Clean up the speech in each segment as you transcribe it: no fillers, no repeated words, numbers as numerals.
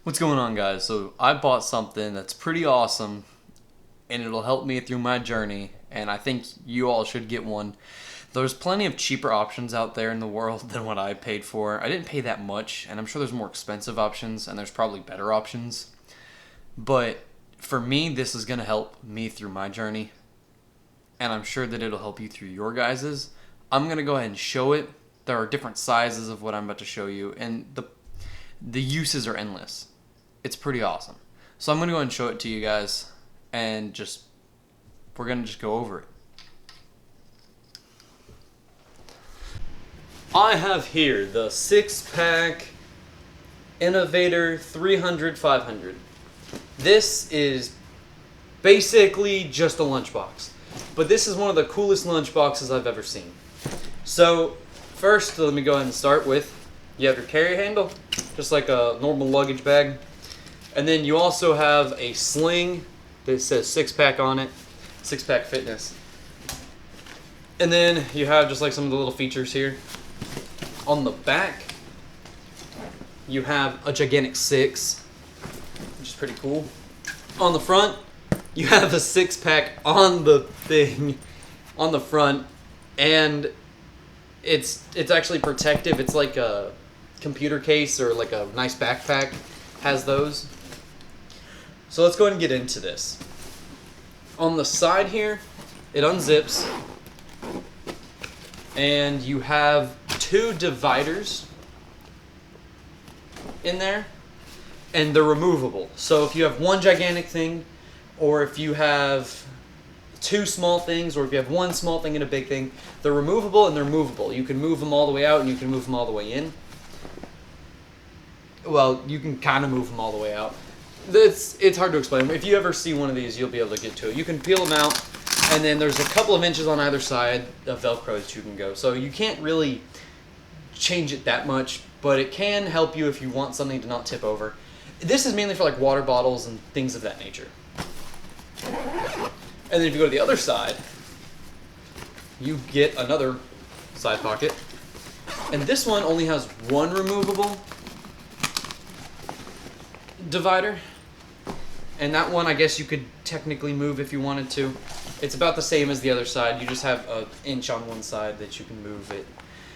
What's going on, guys? So I bought something that's pretty awesome and it'll help me through my journey, and I think you all should get one. There's plenty of cheaper options out there in the world than what I paid for. I didn't pay that much, and I'm sure there's more expensive options and there's probably better options. But for me, this is going to help me through my journey, and I'm sure that it'll help you through your guys's. I'm going to go ahead and show it. There are different sizes of what I'm about to show you, and the uses are endless. It's pretty awesome. So I'm going to go ahead and show it to you guys, and we're going to just go over it. I have here the 6-pack Innovator 300/500. This is basically just a lunchbox, but this is one of the coolest lunchboxes I've ever seen. So first, let me go ahead and start with, you have your carry handle, just like a normal luggage bag. And then you also have a sling that says 6-pack on it, 6-pack fitness. And then you have just like some of the little features here. On the back, you have a gigantic 6, which is pretty cool. On the front, you have a 6-pack on the thing, on the front, and it's actually protective. It's like a computer case or like a nice backpack has those. So let's go ahead and get into this. On the side here, it unzips, and you have 2 dividers in there, and they're removable. So if you have one gigantic thing, or if you have 2 small things, or if you have one small thing and a big thing, they're removable and they're movable. You can move them all the way out and you can move them all the way in. Well, you can kind of move them all the way out. It's hard to explain. If you ever see one of these, you'll be able to get to it. You can peel them out, and then there's a couple of inches on either side of Velcro that you can go. So you can't really change it that much, but it can help you if you want something to not tip over. This is mainly for like water bottles and things of that nature. And then if you go to the other side, you get another side pocket. And this one only has one removable divider. And that one, I guess you could technically move if you wanted to. It's about the same as the other side. You just have an inch on one side that you can move it.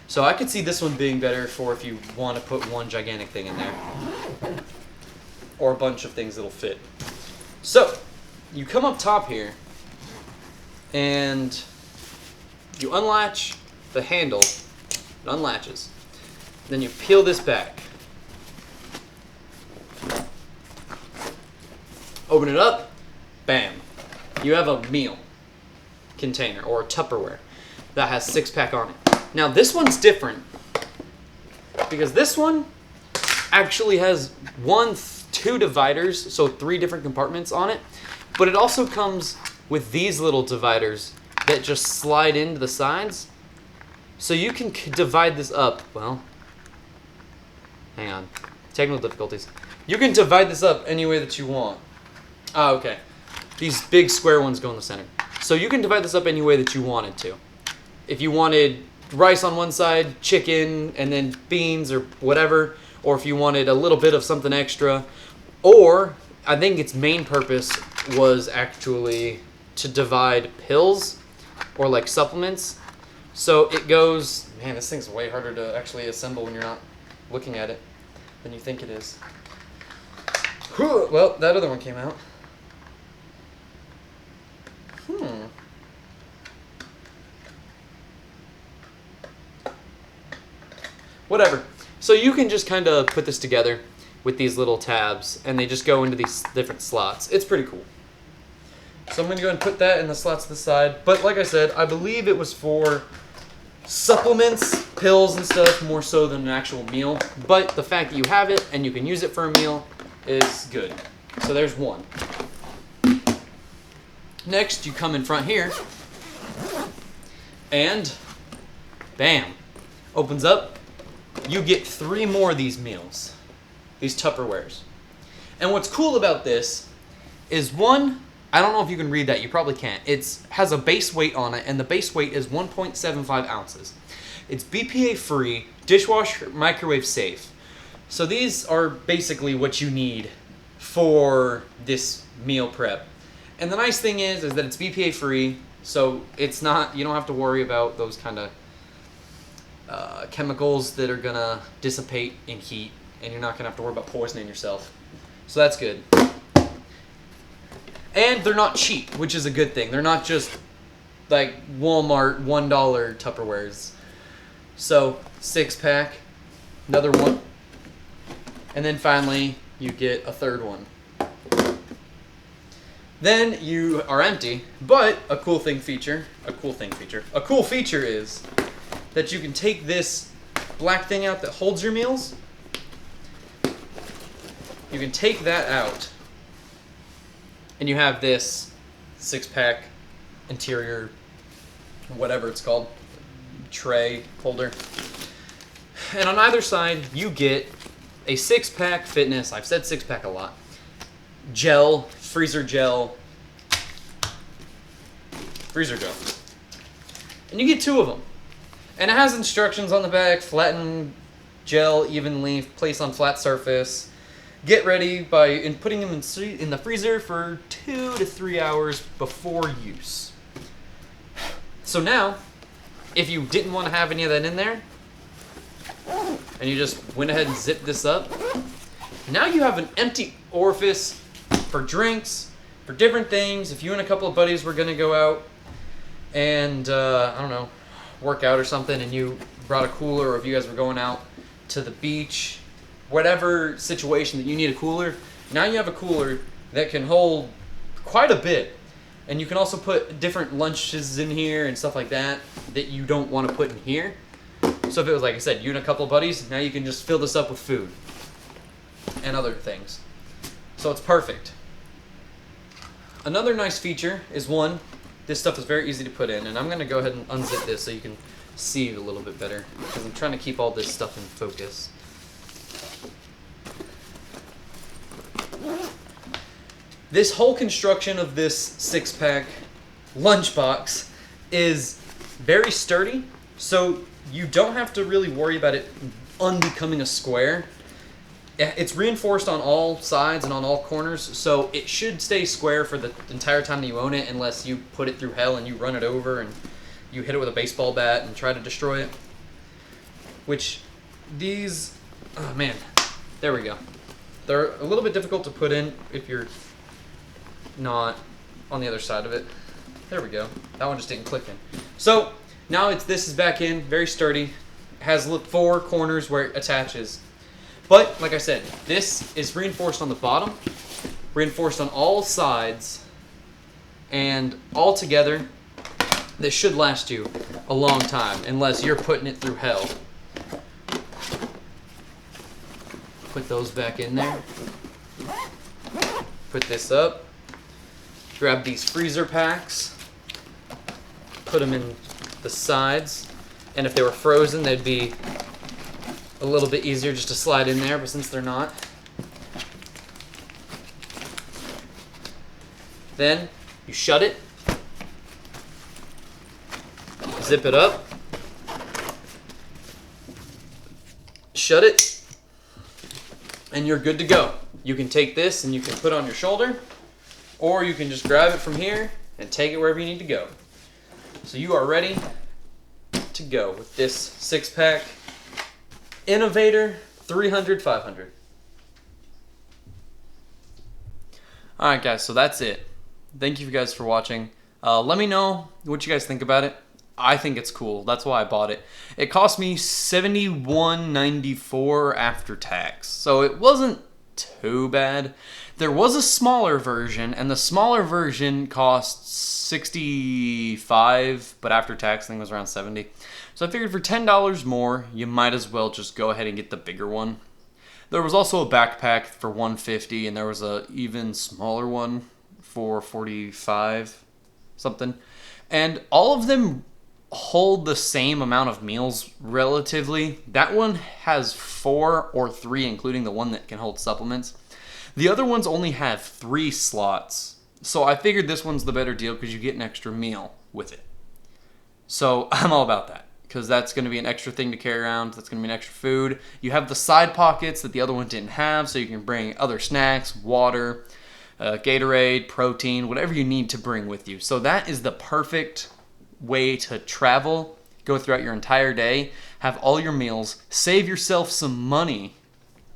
So I could see this one being better for if you want to put one gigantic thing in there. Or a bunch of things that'll fit. So, you come up top here, and you unlatch the handle. It unlatches. Then you peel this back. Open it up, bam. You have a meal container or a Tupperware that has 6-pack on it. Now this one's different because this one actually has 2 dividers, so 3 different compartments on it, but it also comes with these little dividers that just slide into the sides. So you can divide this up, well, hang on, technical difficulties. You can divide this up any way that you want. Ah, okay. These big square ones go in the center. So you can divide this up any way that you wanted to. If you wanted rice on one side, chicken, and then beans or whatever, or if you wanted a little bit of something extra, or I think its main purpose was actually to divide pills or like supplements. So it goes, man, this thing's way harder to actually assemble when you're not looking at it than you think it is. Whew, well, that other one came out. Whatever. So you can just kind of put this together with these little tabs, and they just go into these different slots. It's pretty cool. So I'm going to go ahead and put that in the slots to the side. But like I said, I believe it was for supplements, pills, and stuff, more so than an actual meal. But the fact that you have it and you can use it for a meal is good. So there's one. Next, you come in front here, and bam, opens up. You get 3 more of these meals, these Tupperwares. And what's cool about this is one, I don't know if you can read that, you probably can't. It has a base weight on it, and the base weight is 1.75 ounces. It's BPA free, dishwasher, microwave safe. So these are basically what you need for this meal prep. And the nice thing is that it's BPA free, so it's not, you don't have to worry about those kind of chemicals that are gonna dissipate in heat, and you're not gonna have to worry about poisoning yourself. So that's good. And they're not cheap, which is a good thing. They're not just like Walmart $1 Tupperwares. So 6-pack, another one, and then finally you get a third one. Then you are empty, but a cool feature is that you can take this black thing out that holds your meals. You can take that out, and you have this 6-pack interior, whatever it's called, tray holder. And on either side, you get a 6-pack fitness, I've said 6-pack a lot, gel, freezer gel. And you get 2 of them. And it has instructions on the back: flatten gel evenly, place on flat surface. Get ready by putting them in the freezer for 2 to 3 hours before use. So now, if you didn't want to have any of that in there, and you just went ahead and zipped this up, now you have an empty orifice for drinks, for different things. If you and a couple of buddies were going to go out and, I don't know, work out or something, and you brought a cooler, or if you guys were going out to the beach, whatever situation that you need a cooler, now you have a cooler that can hold quite a bit. And you can also put different lunches in here and stuff like that that you don't want to put in here. So if it was, like I said, you and a couple of buddies, now you can just fill this up with food and other things. So it's perfect. Another nice feature is, one, this stuff is very easy to put in, and I'm going to go ahead and unzip this so you can see it a little bit better, because I'm trying to keep all this stuff in focus. This whole construction of this 6-pack lunchbox is very sturdy, so you don't have to really worry about it unbecoming a square. It's reinforced on all sides and on all corners, so it should stay square for the entire time that you own it, unless you put it through hell and you run it over and you hit it with a baseball bat and try to destroy it. Which these, oh man, there we go. They're a little bit difficult to put in if you're not on the other side of it. There we go. That one just didn't click in. So now this is back in, very sturdy. It has 4 corners where it attaches. But like I said, this is reinforced on the bottom, reinforced on all sides, and all together, this should last you a long time, unless you're putting it through hell. Put those back in there. Put this up. Grab these freezer packs. Put them in the sides. And if they were frozen, they'd be a little bit easier just to slide in there, but since they're not. Then you shut it. Zip it up. Shut it. And you're good to go. You can take this and you can put it on your shoulder, or you can just grab it from here and take it wherever you need to go. So you are ready to go with this 6-pack Innovator 300/500. Alright guys, so that's it. Thank you guys for watching. Let me know what you guys think about it. I think it's cool. That's why I bought it. It cost me $71.94 after tax, so it wasn't too bad. There was a smaller version, and the smaller version cost $65, but after tax, I think it was around $70. So I figured for $10 more, you might as well just go ahead and get the bigger one. There was also a backpack for $150, and there was a even smaller one for $45 something. And all of them hold the same amount of meals relatively. That one has 4 or 3, including the one that can hold supplements. The other ones only have 3 slots. So I figured this one's the better deal because you get an extra meal with it. So I'm all about that. because that's going to be an extra thing to carry around. That's going to be an extra food. You have the side pockets that the other one didn't have, so you can bring other snacks, water, Gatorade, protein, whatever you need to bring with you. So that is the perfect way to travel, go throughout your entire day, have all your meals, save yourself some money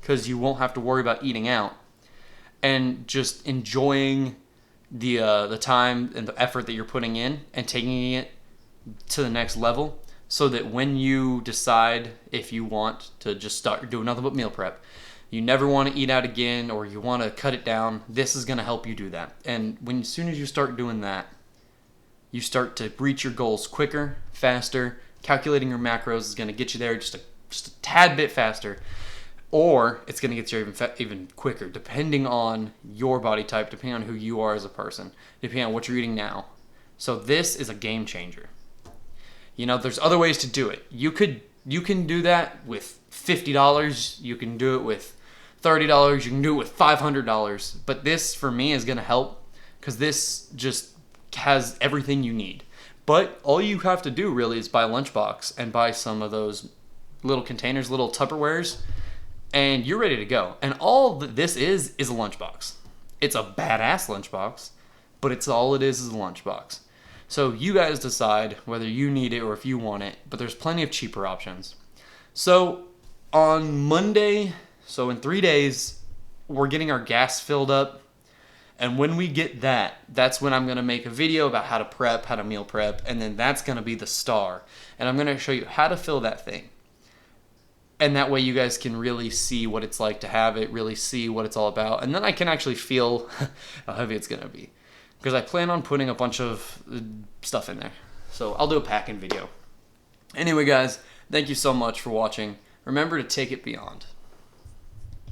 because you won't have to worry about eating out, and just enjoying the time and the effort that you're putting in and taking it to the next level, so that when you decide if you want to just start doing nothing but meal prep, you never want to eat out again, or you want to cut it down, this is going to help you do that. And as soon as you start doing that, you start to reach your goals quicker, faster. Calculating your macros is going to get you there just a tad bit faster, or it's going to get you even quicker, depending on your body type, depending on who you are as a person, depending on what you're eating now. So this is a game changer. You know, there's other ways to do it. You can do that with $50. You can do it with $30. You can do it with $500. But this, for me, is going to help because this just has everything you need. But all you have to do really is buy a lunchbox and buy some of those little containers, little Tupperwares, and you're ready to go. And all that this is a lunchbox. It's a badass lunchbox, but it's all it is a lunchbox. So you guys decide whether you need it or if you want it, but there's plenty of cheaper options. So on Monday, so in 3 days, we're getting our gas filled up. And when we get that, that's when I'm going to make a video about how to prep, how to meal prep, and then that's going to be the star. And I'm going to show you how to fill that thing. And that way you guys can really see what it's like to have it, really see what it's all about. And then I can actually feel how heavy it's going to be, because I plan on putting a bunch of stuff in there. So I'll do a packing video. Anyway, guys, thank you so much for watching. Remember to take it beyond.